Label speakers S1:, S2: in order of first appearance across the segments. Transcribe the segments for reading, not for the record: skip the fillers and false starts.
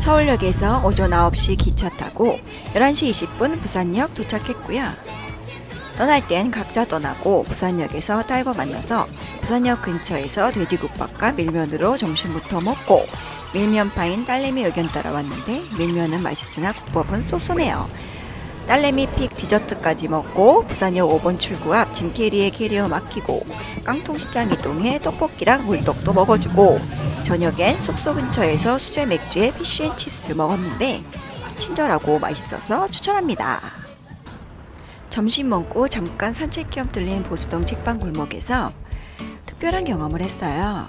S1: 서울역에서 오전 9시 기차 타고 11시 20분 부산역 도착했고요. 떠날 땐 각자 떠나고 부산역에서 딸과 만나서 부산역 근처에서 돼지국밥과 밀면으로 점심부터 먹고 밀면파인 딸내미 의견 따라 왔는데 밀면은 맛있으나 국밥은 쏘쏘네요. 딸내미 픽 디저트까지 먹고 부산역 5번 출구 앞 짐캐리에 캐리어 맡기고 깡통시장 이동해 떡볶이랑 물떡도 먹어주고 저녁엔 숙소 근처에서 수제 맥주에 피쉬앤칩스 먹었는데 친절하고 맛있어서 추천합니다. 점심 먹고 잠깐 산책 겸 들린 보수동 책방 골목에서 특별한 경험을 했어요.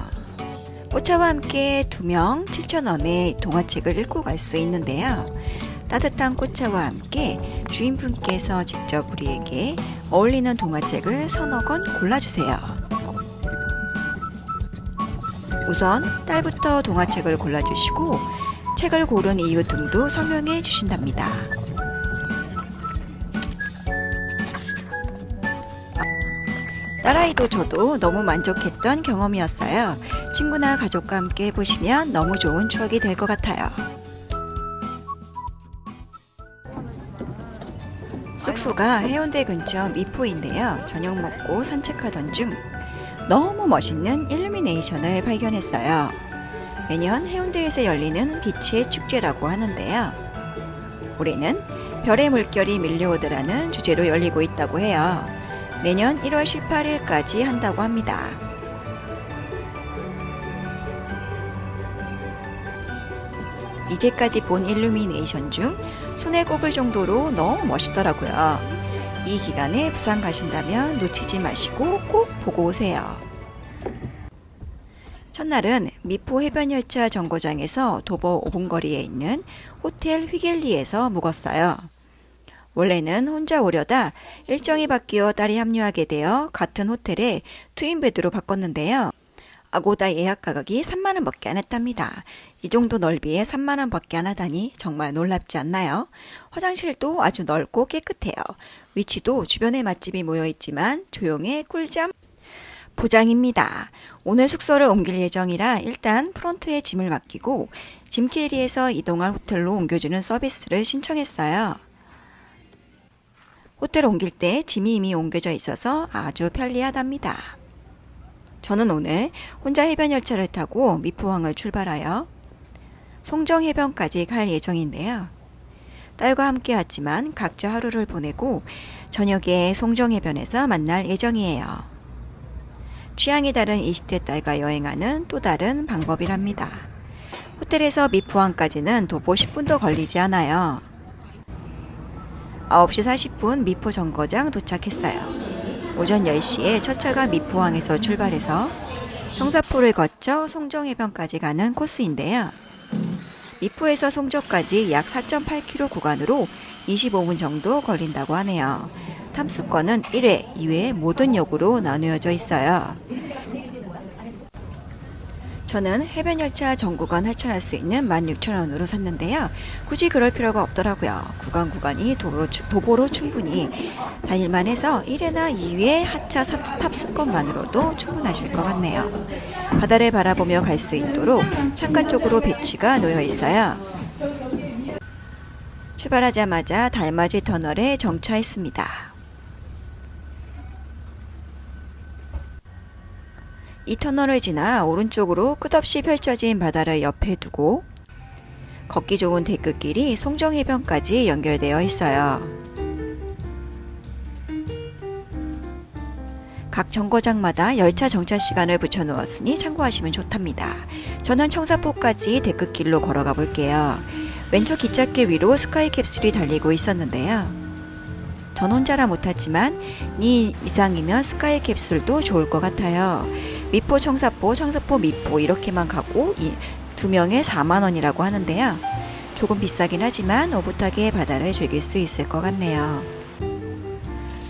S1: 꽃차와 함께 2명 7,000원에 동화책을 읽고 갈 수 있는데요. 따뜻한 꽃차와 함께 주인분께서 직접 우리에게 어울리는 동화책을 서너 권 골라주세요. 우선 딸부터 동화책을 골라주시고 책을 고른 이유 등도 설명해 주신답니다. 딸아이도 저도 너무 만족했던 경험이었어요. 친구나 가족과 함께 보시면 너무 좋은 추억이 될 것 같아요. 숙소가 해운대 근처 미포인데요. 저녁 먹고 산책하던 중 너무 멋있는 일루미네이션을 발견했어요. 매년 해운대에서 열리는 빛의 축제라고 하는데요. 올해는 별의 물결이 밀려오더라는 주제로 열리고 있다고 해요. 내년 1월 18일까지 한다고 합니다. 이제까지 본 일루미네이션 중 손에 꼽을 정도로 너무 멋있더라고요. 이 기간에 부산 가신다면 놓치지 마시고 꼭 보고 오세요. 첫날은 미포 해변열차 정거장에서 도보 5분 거리에 있는 호텔 휘겔리에서 묵었어요. 원래는 혼자 오려다 일정이 바뀌어 딸이 합류하게 되어 같은 호텔에 트윈베드로 바꿨는데요. 아고다 예약 가격이 3만원 밖에 안 했답니다. 이 정도 넓이에 3만원 밖에 안 하다니 정말 놀랍지 않나요? 화장실도 아주 넓고 깨끗해요. 위치도 주변에 맛집이 모여있지만 조용해 꿀잠 보장입니다. 오늘 숙소를 옮길 예정이라 일단 프론트에 짐을 맡기고 짐캐리에서 이동할 호텔로 옮겨주는 서비스를 신청했어요. 호텔 옮길 때 짐이 이미 옮겨져 있어서 아주 편리하답니다. 저는 오늘 혼자 해변열차를 타고 미포항을 출발하여 송정해변까지 갈 예정인데요. 딸과 함께 왔지만 각자 하루를 보내고 저녁에 송정해변에서 만날 예정이에요. 취향이 다른 20대 딸과 여행하는 또 다른 방법이랍니다. 호텔에서 미포항까지는 도보 10분도 걸리지 않아요. 9시 40분 미포 정거장 도착했어요. 오전 10시에 첫 차가 미포항에서 출발해서 청사포를 거쳐 송정해변까지 가는 코스인데요. 미포에서 송정까지 약 4.8km 구간으로 25분 정도 걸린다고 하네요. 탐수권은 1회, 2회 모든 역으로 나누어져 있어요. 저는 해변열차 전 구간 하차할 수 있는 16,000원으로 샀는데요. 굳이 그럴 필요가 없더라고요. 구간이 도보로 충분히 다닐만 해서 1회나 2회 하차 탑승권만으로도 충분하실 것 같네요. 바다를 바라보며 갈 수 있도록 창가 쪽으로 배치가 놓여 있어요. 출발하자마자 달맞이 터널에 정차했습니다. 이 터널을 지나 오른쪽으로 끝없이 펼쳐진 바다를 옆에 두고 걷기 좋은 데크길이 송정해변까지 연결되어 있어요. 각 정거장마다 열차 정차 시간을 붙여놓았으니 참고하시면 좋답니다. 저는 청사포까지 데크길로 걸어가 볼게요. 왼쪽 기찻길 위로 스카이 캡슐이 달리고 있었는데요. 전 혼자라 못하지만 2 이상이면 스카이 캡슐도 좋을 것 같아요. 미포 청사포 미포 이렇게만 가고 2명에 4만원이라고 하는데요. 조금 비싸긴 하지만 오붓하게 바다를 즐길 수 있을 것 같네요.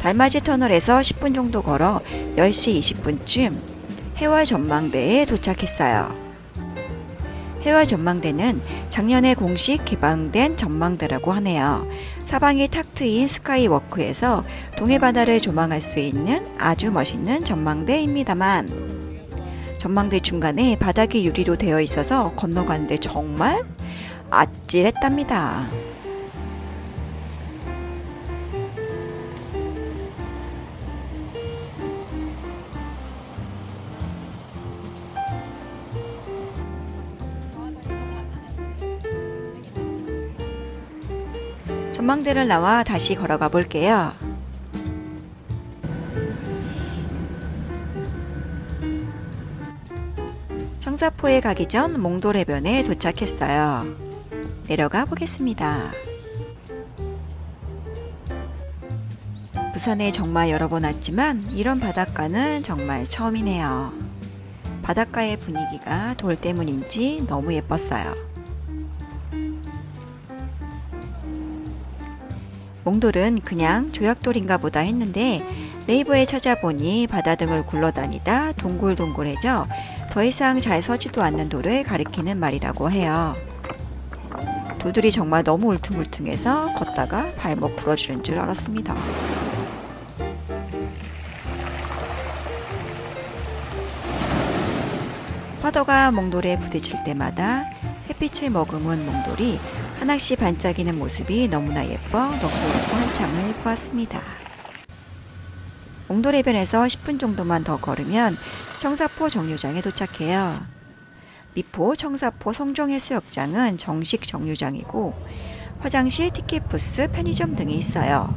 S1: 달맞이 터널에서 10분 정도 걸어 10시 20분쯤 해월 전망대에 도착했어요. 해월 전망대는 작년에 공식 개방된 전망대라고 하네요. 사방이 탁 트인 스카이워크에서 동해바다를 조망할 수 있는 아주 멋있는 전망대입니다만 전망대 중간에 바닥이 유리로 되어 있어서 건너가는데 정말 아찔했답니다. 전망대를 나와 다시 걸어가 볼게요. 청사포에 가기 전 몽돌해변에 도착했어요. 내려가 보겠습니다. 부산에 정말 여러 번 왔지만 이런 바닷가는 정말 처음이네요. 바닷가의 분위기가 돌 때문인지 너무 예뻤어요. 몽돌은 그냥 조약돌인가 보다 했는데 네이버에 찾아보니 바다 등을 굴러다니다 동글동글해져 더 이상 잘 서지도 않는 돌을 가리키는 말이라고 해요. 돌들이 정말 너무 울퉁불퉁해서 걷다가 발목 부러지는 줄 알았습니다. 파도가 몽돌에 부딪힐 때마다 햇빛을 머금은 몽돌이 하나씩 반짝이는 모습이 너무나 예뻐 넋을 놓고 한참을 보았습니다. 몽돌해변에서 10분 정도만 더 걸으면 청사포 정류장에 도착해요. 미포 청사포 성종해수욕장은 정식 정류장이고 화장실, 티켓부스, 편의점 등이 있어요.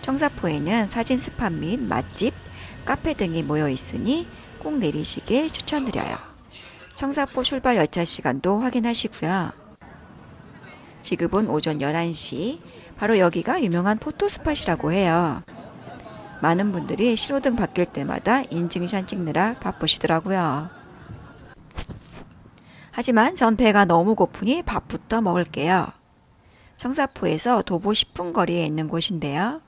S1: 청사포에는 사진 스팟 및 맛집, 카페 등이 모여 있으니 꼭 내리시길 추천드려요. 청사포 출발 열차 시간도 확인하시고요. 지금은 오전 11시, 바로 여기가 유명한 포토스팟이라고 해요. 많은 분들이 신호등 바뀔 때마다 인증샷 찍느라 바쁘시더라고요. 하지만 전 배가 너무 고프니 밥부터 먹을게요. 청사포에서 도보 10분 거리에 있는 곳인데요.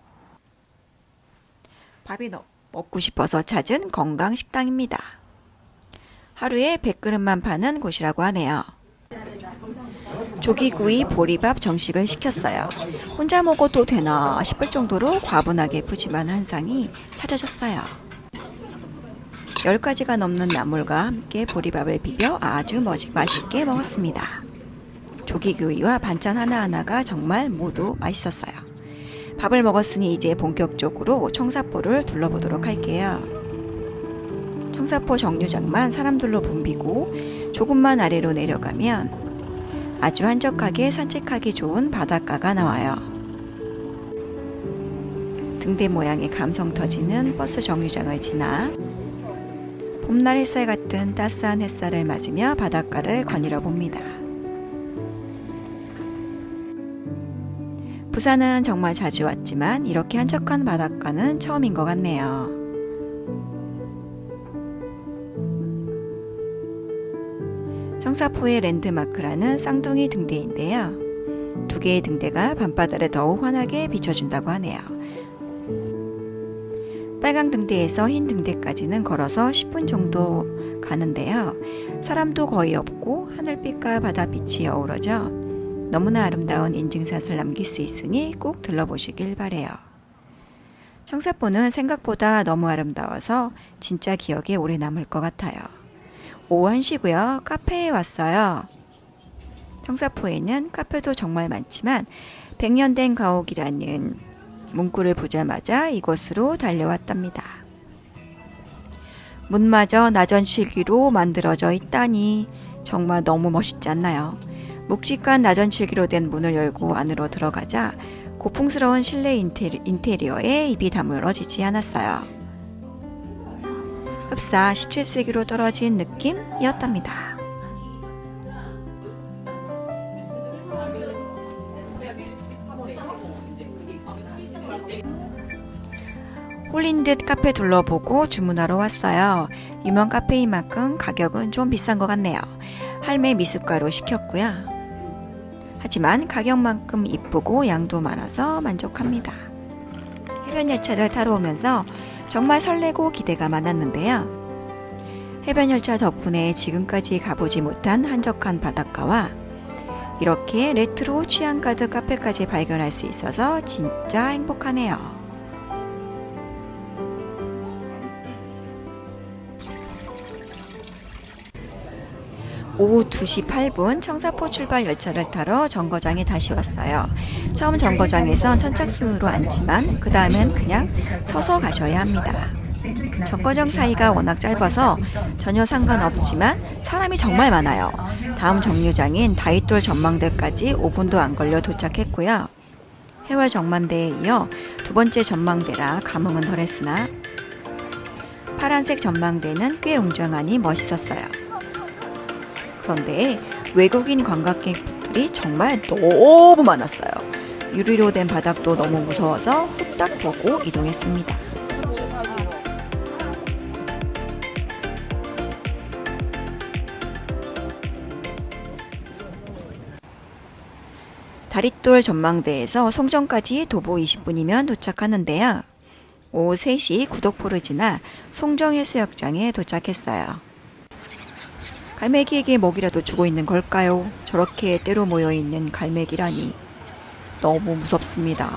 S1: 밥이 먹고 싶어서 찾은 건강식당입니다. 하루에 100그릇만 파는 곳이라고 하네요. 조기구이 보리밥 정식을 시켰어요. 혼자 먹어도 되나 싶을 정도로 과분하게 푸짐한 한상이 차려졌어요. 10가지가 넘는 나물과 함께 보리밥을 비벼 아주 맛있게 먹었습니다. 조기구이와 반찬 하나하나가 정말 모두 맛있었어요. 밥을 먹었으니 이제 본격적으로 청사포를 둘러보도록 할게요. 청사포 정류장만 사람들로 붐비고 조금만 아래로 내려가면 아주 한적하게 산책하기 좋은 바닷가가 나와요. 등대 모양의 감성 터지는 버스 정류장을 지나 봄날 햇살 같은 따스한 햇살을 맞으며 바닷가를 거닐어 봅니다. 부산은 정말 자주 왔지만 이렇게 한적한 바닷가는 처음인 것 같네요. 청사포의 랜드마크라는 쌍둥이 등대인데요. 두 개의 등대가 밤바다를 더욱 환하게 비춰준다고 하네요. 빨강 등대에서 흰 등대까지는 걸어서 10분 정도 가는데요. 사람도 거의 없고 하늘빛과 바다빛이 어우러져 너무나 아름다운 인증샷을 남길 수 있으니 꼭 들러보시길 바래요. 청사포는 생각보다 너무 아름다워서 진짜 기억에 오래 남을 것 같아요. 오후 1시고요. 카페에 왔어요. 청사포에는 카페도 정말 많지만 100년 된 가옥이라는 문구를 보자마자 이곳으로 달려왔답니다. 문마저 나전칠기로 만들어져 있다니 정말 너무 멋있지 않나요? 묵직한 나전칠기로 된 문을 열고 안으로 들어가자 고풍스러운 실내 인테리어에 입이 다물어지지 않았어요. 흡사 17세기로 떨어진 느낌이었답니다. 홀린 듯 카페 둘러보고 주문하러 왔어요. 유명 카페인 만큼 가격은 좀 비싼 것 같네요. 할매 미숫가루 시켰고요. 하지만 가격만큼 이쁘고 양도 많아서 만족합니다. 해변 열차를 타러 오면서 정말 설레고 기대가 많았는데요. 해변 열차 덕분에 지금까지 가보지 못한 한적한 바닷가와 이렇게 레트로 취향 가득 카페까지 발견할 수 있어서 진짜 행복하네요. 오후 2시 8분 청사포 출발 열차를 타러 정거장에 다시 왔어요. 처음 정거장에선 선착순으로 앉지만 그 다음엔 그냥 서서 가셔야 합니다. 정거장 사이가 워낙 짧아서 전혀 상관없지만 사람이 정말 많아요. 다음 정류장인 다이돌 전망대까지 5분도 안 걸려 도착했고요. 해월 전망대에 이어 두 번째 전망대라 감흥은 덜했으나 파란색 전망대는 꽤 웅장하니 멋있었어요. 그런데 외국인 관광객들이 정말 너무 많았어요. 유리로 된 바닥도 너무 무서워서 후딱 보고 이동했습니다. 다리돌 전망대에서 송정까지 도보 20분이면 도착하는데요. 오후 3시 구독포를 지나 송정해수욕장에 도착했어요. 갈매기에게 먹이라도 주고 있는 걸까요? 저렇게 때로 모여있는 갈매기라니 너무 무섭습니다.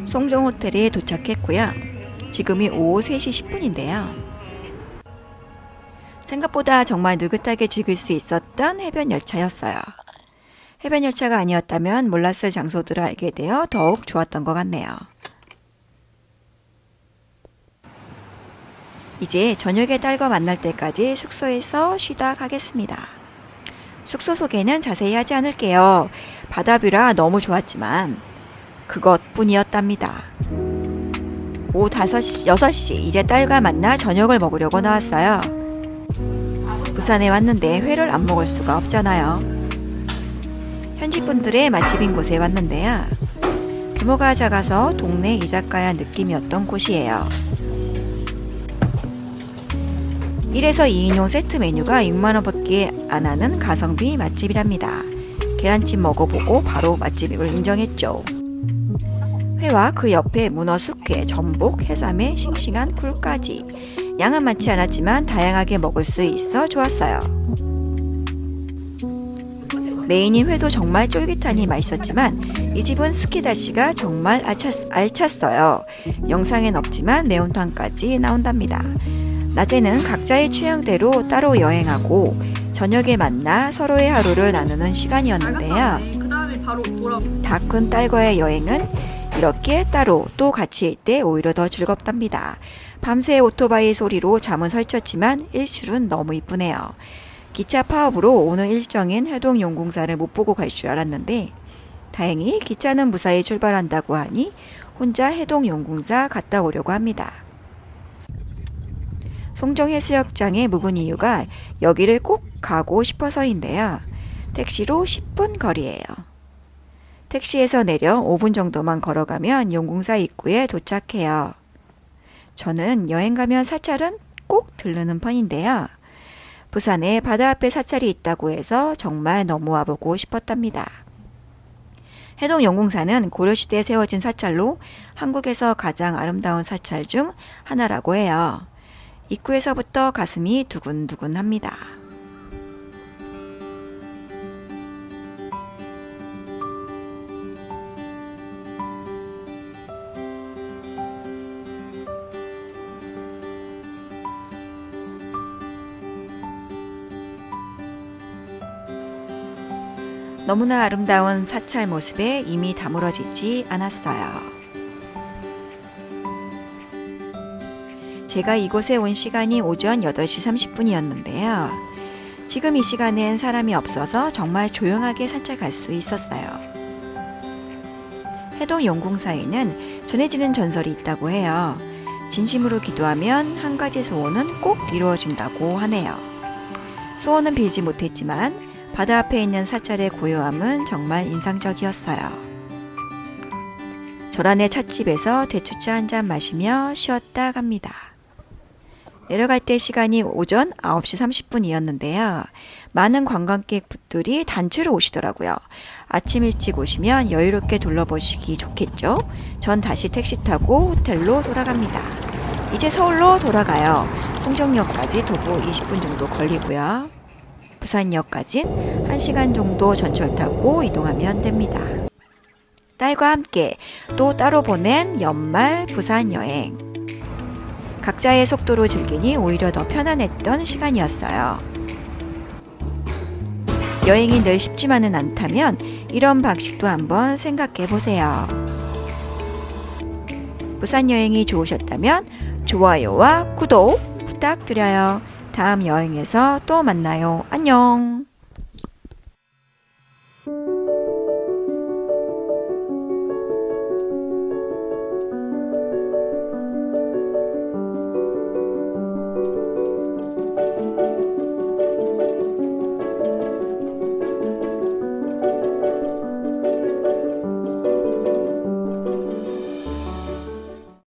S1: 송정호텔에 도착했고요. 지금이 오후 3시 10분인데요. 생각보다 정말 느긋하게 즐길 수 있었던 해변 열차였어요. 해변 열차가 아니었다면 몰랐을 장소들을 알게 되어 더욱 좋았던 것 같네요. 이제 저녁에 딸과 만날 때까지 숙소에서 쉬다 가겠습니다. 숙소 소개는 자세히 하지 않을게요. 바다뷰라 너무 좋았지만 그것뿐이었답니다. 오후 6시 이제 딸과 만나 저녁을 먹으려고 나왔어요. 부산에 왔는데 회를 안 먹을 수가 없잖아요. 현지 분들의 맛집인 곳에 왔는데요. 규모가 작아서 동네 이자카야 느낌이었던 곳이에요. 1에서 2인용 세트 메뉴가 6만원밖에 안 하는 가성비 맛집이랍니다. 계란찜 먹어보고 바로 맛집을 인정했죠. 회와 그 옆에 문어 숙회, 전복, 해삼에 싱싱한 굴까지. 양은 많지 않았지만 다양하게 먹을 수 있어 좋았어요. 메인인 회도 정말 쫄깃하니 맛있었지만 이 집은 스키다시가 정말 알찼어요. 영상엔 없지만 매운탕까지 나온답니다. 낮에는 각자의 취향대로 따로 여행하고 저녁에 만나 서로의 하루를 나누는 시간이었는데요. 다 큰 딸과의 여행은 이렇게 따로 또 같이 일 때 오히려 더 즐겁답니다. 밤새 오토바이 소리로 잠은 설쳤지만 일출은 너무 이쁘네요. 기차 파업으로 오늘 일정인 해동용궁사를 못 보고 갈 줄 알았는데 다행히 기차는 무사히 출발한다고 하니 혼자 해동용궁사 갔다 오려고 합니다. 송정해수욕장에 묵은 이유가 여기를 꼭 가고 싶어서인데요. 택시로 10분 거리예요. 택시에서 내려 5분 정도만 걸어가면 용궁사 입구에 도착해요. 저는 여행 가면 사찰은 꼭 들르는 편인데요. 부산에 바다 앞에 사찰이 있다고 해서 정말 너무 와보고 싶었답니다. 해동용궁사는 고려시대에 세워진 사찰로 한국에서 가장 아름다운 사찰 중 하나라고 해요. 입구에서부터 가슴이 두근두근합니다. 너무나 아름다운 사찰 모습에 이미 다물어지지 않았어요. 제가 이곳에 온 시간이 오전 8시 30분이었는데요. 지금 이 시간엔 사람이 없어서 정말 조용하게 산책할 수 있었어요. 해동용궁사에는 전해지는 전설이 있다고 해요. 진심으로 기도하면 한 가지 소원은 꼭 이루어진다고 하네요. 소원은 빌지 못했지만 바다 앞에 있는 사찰의 고요함은 정말 인상적이었어요. 절안의 찻집에서 대추차 한잔 마시며 쉬었다 갑니다. 내려갈 때 시간이 오전 9시 30분이었는데요. 많은 관광객분들이 단체로 오시더라고요. 아침 일찍 오시면 여유롭게 둘러보시기 좋겠죠? 전 다시 택시 타고 호텔로 돌아갑니다. 이제 서울로 돌아가요. 송정역까지 도보 20분 정도 걸리고요. 부산역까진 1시간 정도 전철 타고 이동하면 됩니다. 딸과 함께 또 따로 보낸 연말 부산 여행. 각자의 속도로 즐기니 오히려 더 편안했던 시간이었어요. 여행이 늘 쉽지만은 않다면 이런 방식도 한번 생각해 보세요. 부산 여행이 좋으셨다면 좋아요와 구독 부탁드려요. 다음 여행에서 또 만나요. 안녕.